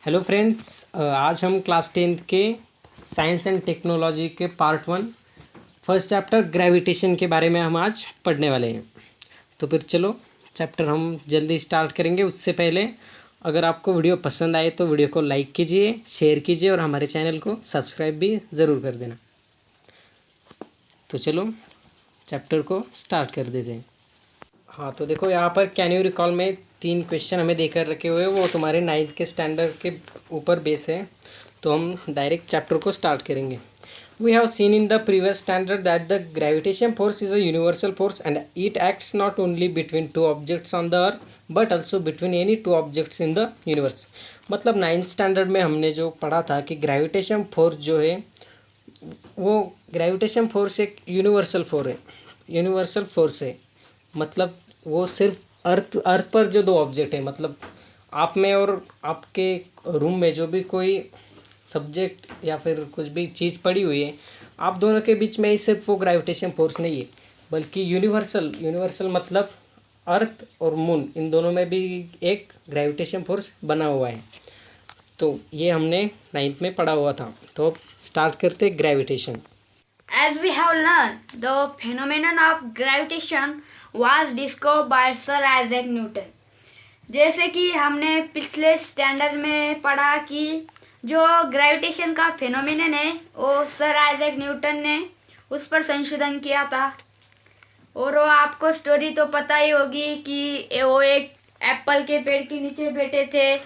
Hello friends, आज हम class 10th के साइंस एंड टेक्नोलॉजी के पार्ट 1 फर्स्ट चैप्टर ग्रेविटेशन के बारे में हम आज पढ़ने वाले हैं। तो फिर चलो चैप्टर हम जल्दी स्टार्ट करेंगे। उससे पहले अगर आपको वीडियो पसंद आए तो वीडियो को लाइक कीजिए, शेयर कीजिए और हमारे चैनल को सब्सक्राइब भी ज़रूर कर देना। तो चलो चैप्टर को स्टार्ट कर देते हैं। हाँ, तो देखो यहाँ पर कैन यू रिकॉल में 3 क्वेश्चन हमें देकर रखे हुए हैं। वो तुम्हारे 9th के स्टैंडर्ड के ऊपर बेस है। तो हम डायरेक्ट चैप्टर को स्टार्ट करेंगे। We have seen in the previous standard that the gravitation force is a universal force and it acts not only between 2 objects on the earth but also between any 2 objects in the universe. मतलब 9th standard में हमने जो पढ़ा था कि gravitation force जो है वो ग्रेविटेशन फोर्स एक यूनिवर्सल फोर्स है। मतलब वो सिर्फ अर्थ पर जो 2 ऑब्जेक्ट है, मतलब आप में और आपके रूम में जो भी कोई सब्जेक्ट या फिर कुछ भी चीज़ पड़ी हुई है, आप दोनों के बीच में ही सिर्फ वो ग्रेविटेशन फोर्स नहीं है, बल्कि यूनिवर्सल मतलब अर्थ और मून, इन दोनों में भी एक ग्रेविटेशन फोर्स बना हुआ है। तो ये हमने 9th में पढ़ा हुआ था। तो अब स्टार्ट करते gravitation. As we have learned, the phenomenon of gravitation was discovered by Sir Isaac Newton. जैसे कि हमने पिछले स्टैंडर्ड में पढ़ा कि जो ग्रेविटेशन का फेनोमेनन है वो सर आइजैक न्यूटन ने उस पर संशोधन किया था। और वो आपको स्टोरी तो पता ही होगी कि वो एक एप्पल के पेड़ के नीचे बैठे थे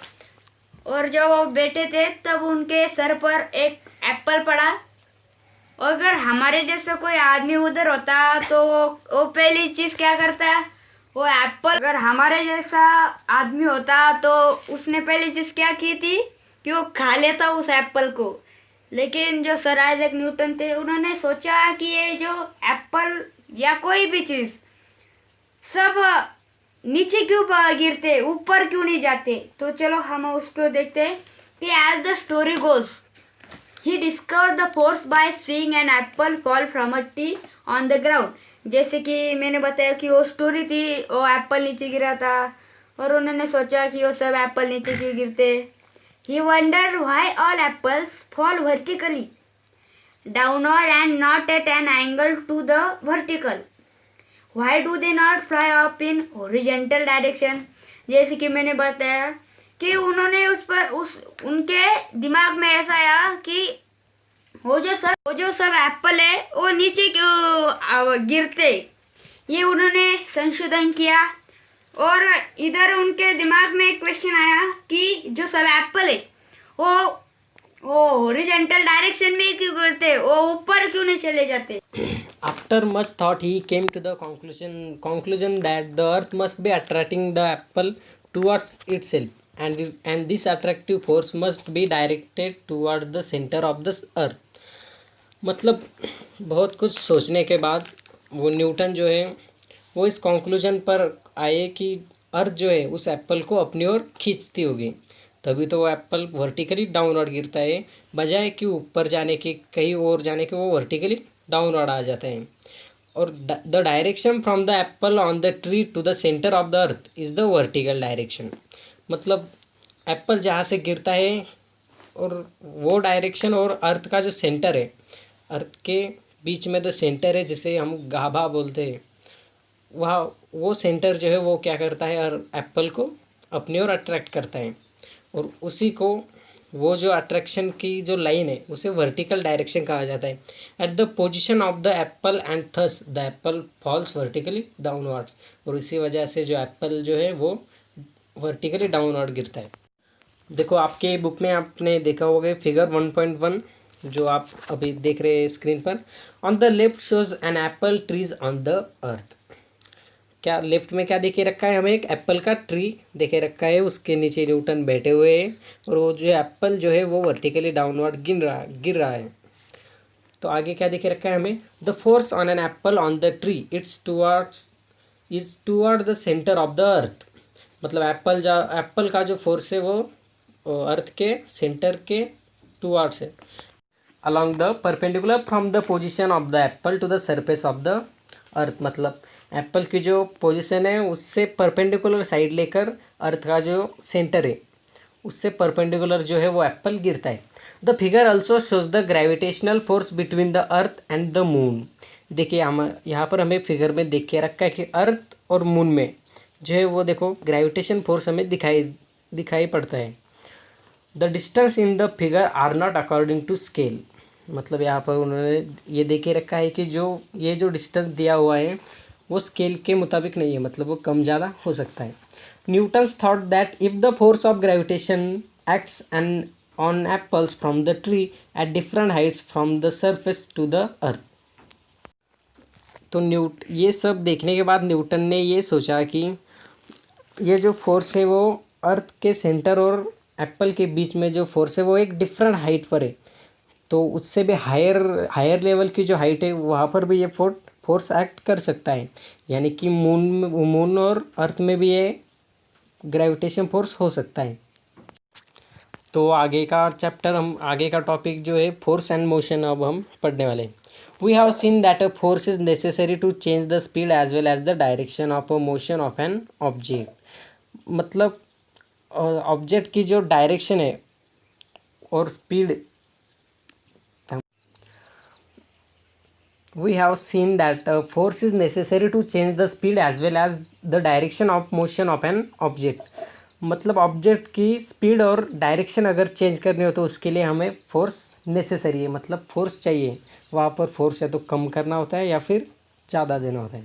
और जब वो बैठे थे तब उनके सर पर एक एप्पल पड़ा। और अगर हमारे जैसा कोई आदमी उधर होता तो वो पहली चीज़ क्या करता है, वो एप्पल। अगर हमारे जैसा आदमी होता तो उसने पहली चीज़ क्या की थी कि वो खा लेता उस एप्पल को। लेकिन जो सर आइजैक न्यूटन थे उन्होंने सोचा कि ये जो एप्पल या कोई भी चीज़ सब नीचे क्यों गिरते, ऊपर क्यों नहीं जाते। तो चलो हम उसको देखते हैं कि as the story goes He discovered the force by seeing an apple fall from a tree on the ground. जैसे कि मैंने बताया कि वो स्टोरी थी, वो एप्पल नीचे गिरा था और उन्होंने सोचा कि वो सब एप्पल नीचे क्यों गिरते। He wondered why all apples fall vertically downward and not at an angle to the vertical. Why do they not fly up in horizontal direction? जैसे कि मैंने बताया कि उन्होंने उनके दिमाग में ऐसा आया कि वो जो सब एप्पल है वो नीचे क्यों गिरते। ये उन्होंने संशोधन किया और इधर उनके दिमाग में एक क्वेश्चन आया कि जो सब एप्पल है वो हॉरिजॉन्टल डायरेक्शन में क्यों गिरते, वो ऊपर क्यों नहीं चले जाते। After much thought, he came to the conclusion that the earth must be attracting the apple towards itself, and this attractive force must be directed towards the center of the earth. मतलब बहुत कुछ सोचने के बाद वो Newton जो है वो इस कंक्लूजन पर आए कि अर्थ जो है उस एप्पल को अपनी ओर खींचती होगी, तभी तो वो एप्पल वर्टिकली डाउनवर्ड गिरता है, बजाय कि ऊपर जाने के, कहीं और जाने के वो वर्टिकली डाउनवर्ड आ जाता है। और the direction from the apple on the tree to the centre of the earth is the vertical direction. मतलब एप्पल जहाँ से गिरता है और वो डायरेक्शन और अर्थ का जो सेंटर है, अर्थ के बीच में द सेंटर है जिसे हम गाभा बोलते हैं, वह वो सेंटर जो है वो क्या करता है, एप्पल को अपनी ओर अट्रैक्ट करता है। और उसी को वो जो अट्रैक्शन की जो लाइन है उसे वर्टिकल डायरेक्शन कहा जाता है। At the position of the apple and thus the apple falls vertically downwards. और इसी वजह से जो एप्पल जो है वो वर्टिकली डाउनवर्ड गिरता है। देखो आपके बुक में आपने देखा होगा फिगर 1.1 जो आप अभी देख रहे हैं स्क्रीन पर। On the left shows an apple trees on the अर्थ। क्या लेफ्ट में क्या देखे रखा है, हमें एक एप्पल का ट्री देखे रखा है, उसके नीचे न्यूटन बैठे हुए हैं और वो जो एप्पल जो है वो वर्टिकली डाउनवर्ड गिर रहा है। तो आगे क्या देखे रखा है हमें, the force on an apple on the tree is toward the centre of the earth. मतलब एप्पल का जो फोर्स है वो अर्थ के सेंटर के टूवर्ड्स है। Along the perpendicular from the position of the apple to the surface of the earth. मतलब apple की जो पोजीशन है उससे परपेंडिकुलर साइड लेकर अर्थ का जो सेंटर है उससे परपेंडिकुलर जो है वो एप्पल गिरता है। The figure also shows the gravitational force between the earth and the moon. देखिए हम यहाँ पर हमें फिगर में देख के रखा है कि अर्थ और मून में जो है वो देखो ग्रेविटेशन फोर्स हमें दिखाई पड़ता है। The distance in the figure are not according to scale. मतलब यहाँ पर उन्होंने ये दे के रखा है कि जो डिस्टेंस दिया हुआ है वो स्केल के मुताबिक नहीं है, मतलब वो कम ज़्यादा हो सकता है। Newton's thought that if the force of gravitation acts and on apples from the tree at different heights from the surface to the earth. तो ये सब देखने के बाद न्यूटन ने ये सोचा कि ये जो फोर्स है वो अर्थ के सेंटर और एप्पल के बीच में जो फोर्स है वो एक डिफरेंट हाइट पर है, तो उससे भी हायर लेवल की जो हाइट है वहाँ पर भी ये फोर्स एक्ट कर सकता है, यानी कि मून और अर्थ में भी ये ग्रेविटेशन फोर्स हो सकता है। तो आगे का टॉपिक जो है फोर्स एंड मोशन अब हम पढ़ने वाले हैं। We have seen that a force is necessary to change the speed as well as the direction of a motion of an object. मतलब ऑब्जेक्ट की जो डायरेक्शन है और speed, we have seen that a force is necessary to change the speed as well as the direction of motion of an object। मतलब object की speed और direction अगर चेंज करनी हो तो उसके लिए हमें फोर्स नेसेसरी है, मतलब फोर्स चाहिए। वहाँ पर फोर्स या तो कम करना होता है या फिर ज़्यादा देना होता है।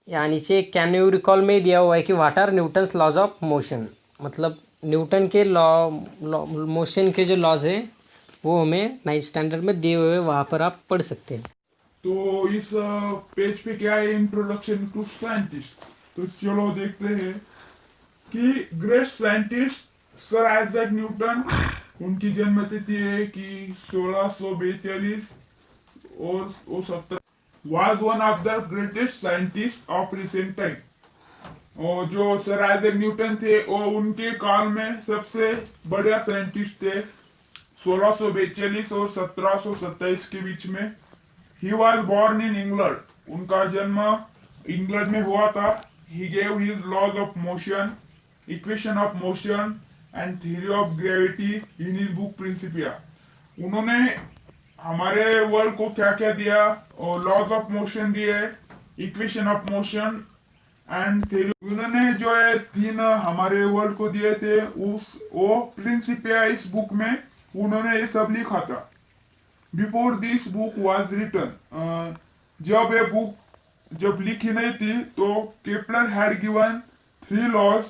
यहाँ नीचे कैन यू रिकॉल में दिया हुआ है कि what are Newton's laws of motion. मतलब न्यूटन के मोशन के जो लॉज है वो हमें 9th स्टैंडर्ड में दिए हुए, वहाँ पर आप पढ़ सकते हैं। तो इस पेज पे क्या है, इंट्रोडक्शन टू साइंटिस्ट। तो चलो देखते हैं कि great scientist sir Isaac Newton, उनकी जन्म तिथि है कि 1642 और वो 17 was one of the greatest scientist of recent time. और जो सर आइजैक न्यूटन थे वो उनके काल में सबसे बढ़िया साइंटिस्ट थे, 1642 और 1727 के बीच में। He was born in England. उनका जन्म इंग्लैंड में हुआ था। He gave his laws of motion, equation of motion and theory of gravity in his book Principia। उन्होंने हमारे वर्ल्ड को क्या क्या दिया, और लॉज ऑफ मोशन दिए, equation of motion and theory. उन्होंने जो है 3 हमारे वर्ल्ड को दिए थे। वो प्रिंसिपिया इस बुक में उन्होंने ये सब लिखा था। Before this book was written, जब ये बुक लिखी नहीं थी तो Kepler had given 3 laws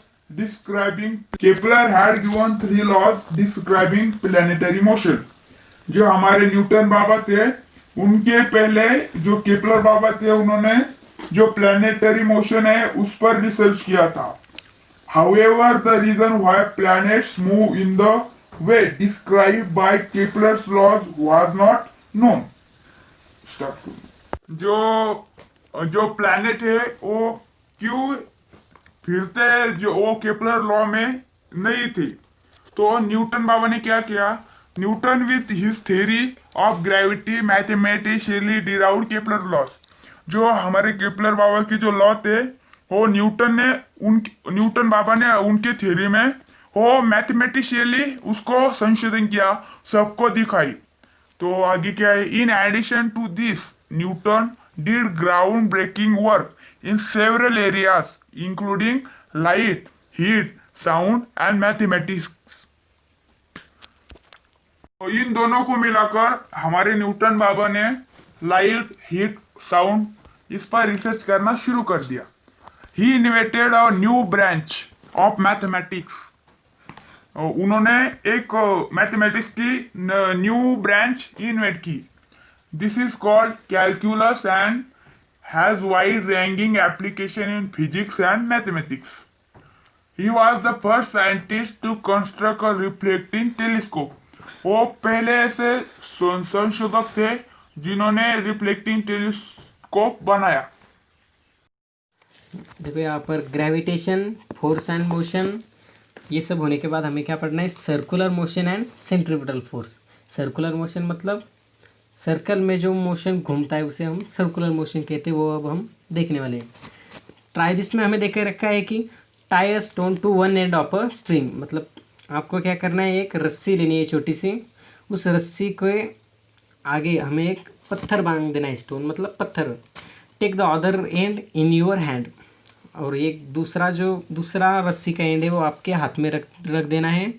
describing planetary motion. जो हमारे न्यूटन बाबा थे उनके पहले जो केपलर बाबा थे उन्होंने जो प्लैनेटरी मोशन है उस पर रिसर्च किया था। However, the reason why planets move in the way described by Kepler's laws was not known। जो प्लैनेट है वो क्यों फिरते हैं, जो वो केपलर लॉ में नहीं थी। तो न्यूटन बाबा ने क्या किया, Newton with his theory of gravity mathematically derived Kepler laws. जो हमारे केपलर बाबा की जो लॉ थे वो न्यूटन बाबा ने उनके थ्योरी में वो मैथमेटिशियली उसको संशोधन किया, सबको दिखाई। तो आगे क्या है, in addition to this Newton did groundbreaking work in several areas including light, heat, sound and mathematics. तो इन दोनों को मिलाकर हमारे न्यूटन बाबा ने लाइट, हीट, साउंड इस पर रिसर्च करना शुरू कर दिया। He invented a new branch of mathematics. उन्होंने एक मैथमेटिक्स की न्यू ब्रांच इन्वेंट की। This is called calculus and has wide ranging application in physics and mathematics. He was the first scientist to construct a reflecting telescope. वो पहले ऐसे संशोधक थे जिन्होंने रिफ्लेक्टिंग टेलीस्कोप बनाया। देखो यहाँ पर ग्रेविटेशन, फोर्स एंड मोशन, ये सब होने के बाद हमें क्या पढ़ना है, circular motion and centripetal force. Circular motion मतलब सर्कल में जो मोशन घूमता है उसे हम सर्कुलर मोशन कहते हैं, वो अब हम देखने वाले हैं। ट्राई दिस में हमें देख रखा है कि tie a stone to one end of a string. मतलब आपको क्या करना है, एक रस्सी लेनी है छोटी सी, उस रस्सी को आगे हमें एक पत्थर बांध देना है, स्टोन मतलब पत्थर। Take the other end in your hand, और एक दूसरा रस्सी का एंड है वो आपके हाथ में रख देना है।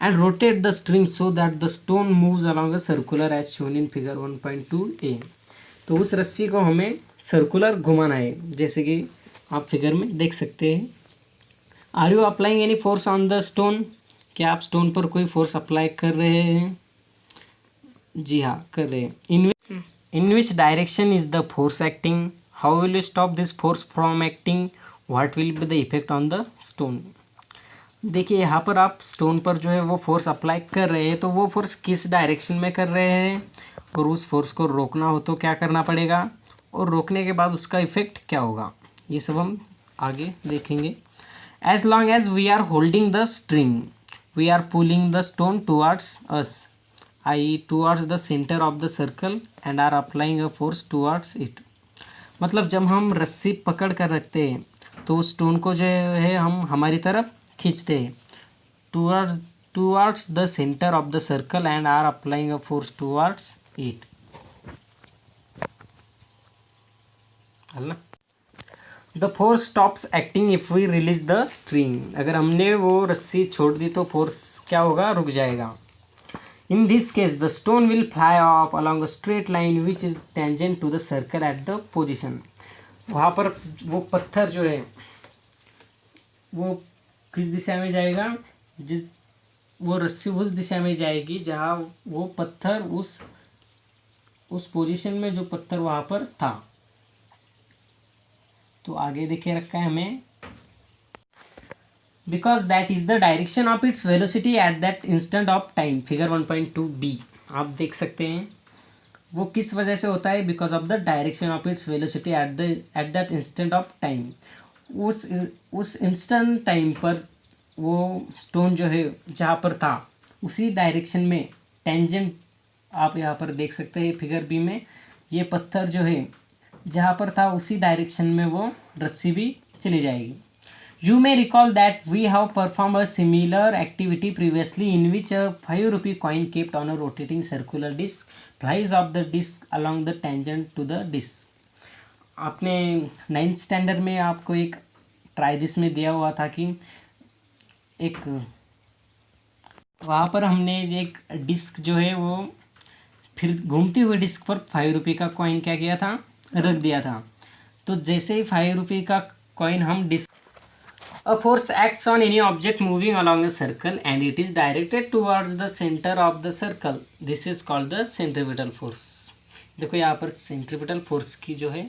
And rotate the string so that the stone moves along a circular as shown in figure 1.2a। तो उस रस्सी को हमें सर्कुलर घुमाना है, जैसे कि आप फिगर में देख सकते हैं। Are you applying any force on the stone? क्या आप स्टोन पर कोई फोर्स अप्लाई कर रहे हैं? जी हाँ, कर रहे हैं। In which direction is the force acting? How will you stop this force from acting? What will be the effect on the stone? देखिए यहाँ पर आप स्टोन पर जो है वो फोर्स अप्लाई कर रहे हैं, तो वो फोर्स किस डायरेक्शन में कर रहे हैं, और उस फोर्स को रोकना हो तो क्या करना पड़ेगा, और रोकने के बाद उसका इफेक्ट क्या होगा, ये सब हम आगे देखेंगे। As long as we are holding the string we are pulling the stone towards us, I towards the centre of the circle and are applying a force towards it. मतलब जब हम रस्सी पकड़ कर रखते हैं तो उस स्टोन को जो है हम हमारी तरफ खींचते हैं towards the centre of the circle and are applying a force towards it. The force stops acting if we release the string. अगर हमने वो रस्सी छोड़ दी तो फोर्स क्या होगा, रुक जाएगा। In this case the stone will fly off along a straight line which is tangent to the circle at the position. वहाँ पर वो पत्थर जो है वो किस दिशा में जाएगा, वो रस्सी उस दिशा में जाएगी जहाँ वो पत्थर उस पोजीशन में जो पत्थर वहाँ पर था। तो आगे देखिए रखा है हमें, because that is the direction of its velocity at that instant of time, figure 1.2b आप देख सकते हैं। वो किस वजह से होता है, because of the direction of its velocity at that instant of time. उस इंस्टेंट टाइम पर वो स्टोन जो है जहाँ पर था उसी डायरेक्शन में टेंजेंट, आप यहाँ पर देख सकते हैं फिगर बी में, ये पत्थर जो है जहाँ पर था उसी डायरेक्शन में वो रस्सी भी चली जाएगी। You may recall that we have perform a similar activity previously in which a 5 rupee coin kept on a rotating circular disc flies off the disc along the tangent to the disc. आपने 9th standard में आपको एक try this में दिया हुआ था कि एक वहाँ पर हमने एक डिस्क जो है वो फिर घूमती हुई डिस्क पर 5 रुपये का कॉइन क्या किया था, रख दिया था। तो जैसे ही 5 रुपये का कॉइन हम disc, a force acts on any object moving along a circle and it is directed towards the centre of the circle, this is called the centripetal force. देखो यहाँ पर सेंट्रीपिटल फोर्स की जो है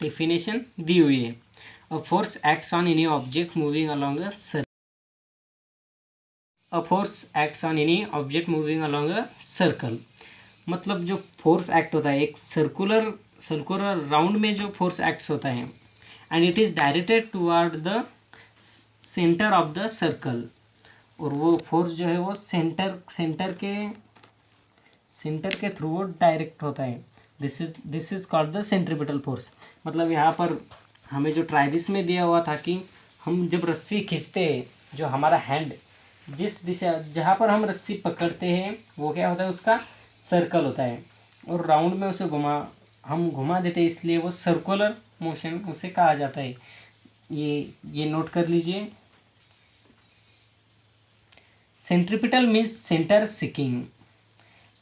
डेफिनेशन दी हुई है, अ force acts on any object moving along a circle, a force acts on any object moving along a circle. मतलब जो फोर्स एक्ट होता है एक सर्कुलर राउंड में जो फोर्स एक्ट्स होता है, and it is directed toward the centre of the circle, और वो फोर्स जो है वो सेंटर के थ्रू वो डायरेक्ट होता है। This is called the centripetal force. मतलब यहाँ पर हमें जो ट्राइदिस में दिया हुआ था कि हम जब रस्सी खींचते हैं, जो हमारा हैंड जिस दिशा जहाँ पर हम रस्सी पकड़ते हैं वो क्या होता है, उसका सर्कल होता है, और राउंड में उसे हम घुमा देते हैं, इसलिए वो सर्कुलर मोशन उसे कहा जाता है। ये नोट कर लीजिए। सेंट्रीपिटल मीन्स सेंटर सीकिंग,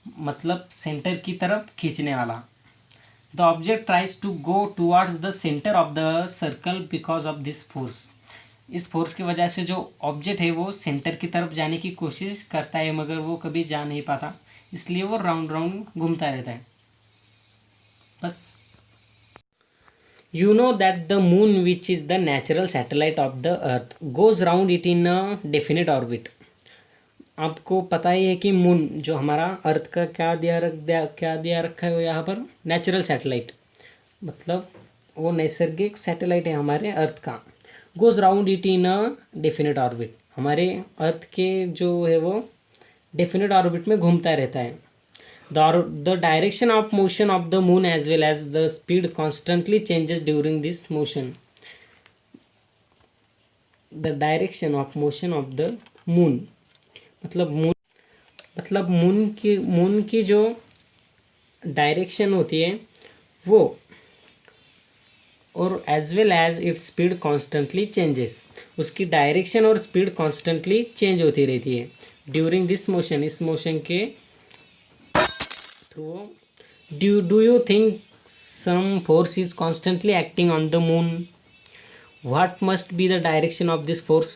मतलब सेंटर की तरफ खींचने वाला। The object tries to go towards the centre of the circle because of this force. इस फोर्स की वजह से जो ऑब्जेक्ट है वो सेंटर की तरफ जाने की कोशिश करता है, मगर वो कभी जा नहीं पाता, इसलिए वो राउंड घूमता रहता है। बस you know that the moon which is the natural satellite of the earth goes round it in a definite orbit. आपको पता ही है कि मून जो हमारा अर्थ का क्या दिया रखा है वो यहाँ पर नेचुरल सैटेलाइट, मतलब वो नैसर्गिक सैटेलाइट है हमारे अर्थ का। Goes round it in a definite orbit, हमारे अर्थ के जो है वो डेफिनेट ऑर्बिट में घूमता रहता है। The direction of motion of the moon as well as the speed constantly changes during this motion. The direction of motion of the moon मतलब मून की जो डायरेक्शन होती है वो, और as well as its speed constantly changes, उसकी direction और speed constantly change होती रहती है ड्यूरिंग दिस मोशन, इस मोशन के थ्रू। Do you think some force is constantly acting on the moon? What must be the direction of this force?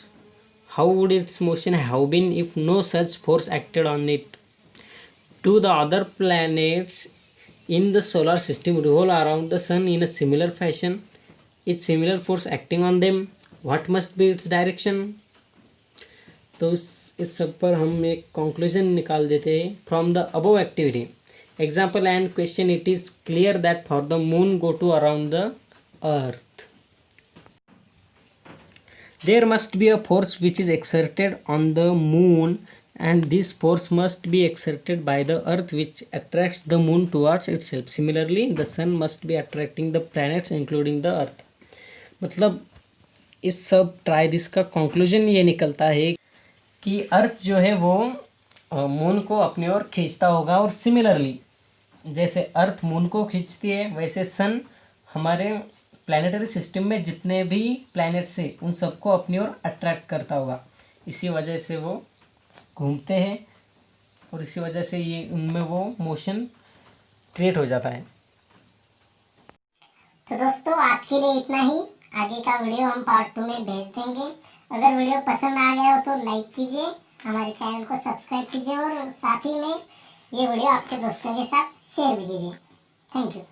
How would its motion have been if no such force acted on it? Do the other planets in the solar system revolve around the sun in a similar fashion? Is similar force acting on them? What must be its direction? तो इस सब पर हम एक conclusion निकाल देते हैं from the above activity. Example and question: it is clear that for the moon go to around the earth, there must be a force which is exerted on the moon, and this force must be exerted by the earth which attracts the moon towards itself. Similarly, the sun must be attracting the planets including the earth. मतलब इस सब try this का conclusion ये निकलता है कि अर्थ जो है वो मून को अपनी ओर खींचता होगा, और सिमिलरली जैसे अर्थ मून को खींचती है वैसे सन हमारे प्लैनेटरी सिस्टम में जितने भी प्लैनेट्स हैं उन सबको अपनी ओर अट्रैक्ट करता होगा। इसी वजह से वो घूमते हैं और इसी वजह से ये उनमें वो मोशन क्रिएट हो जाता है। तो दोस्तों आज के लिए इतना ही, आगे का वीडियो हम पार्ट 2 में भेज देंगे। अगर वीडियो पसंद आ गया हो तो लाइक कीजिए, हमारे चैनल को सब्सक्राइब कीजिए और साथ ही में ये वीडियो आपके दोस्तों के साथ शेयर भी कीजिए। Thank you.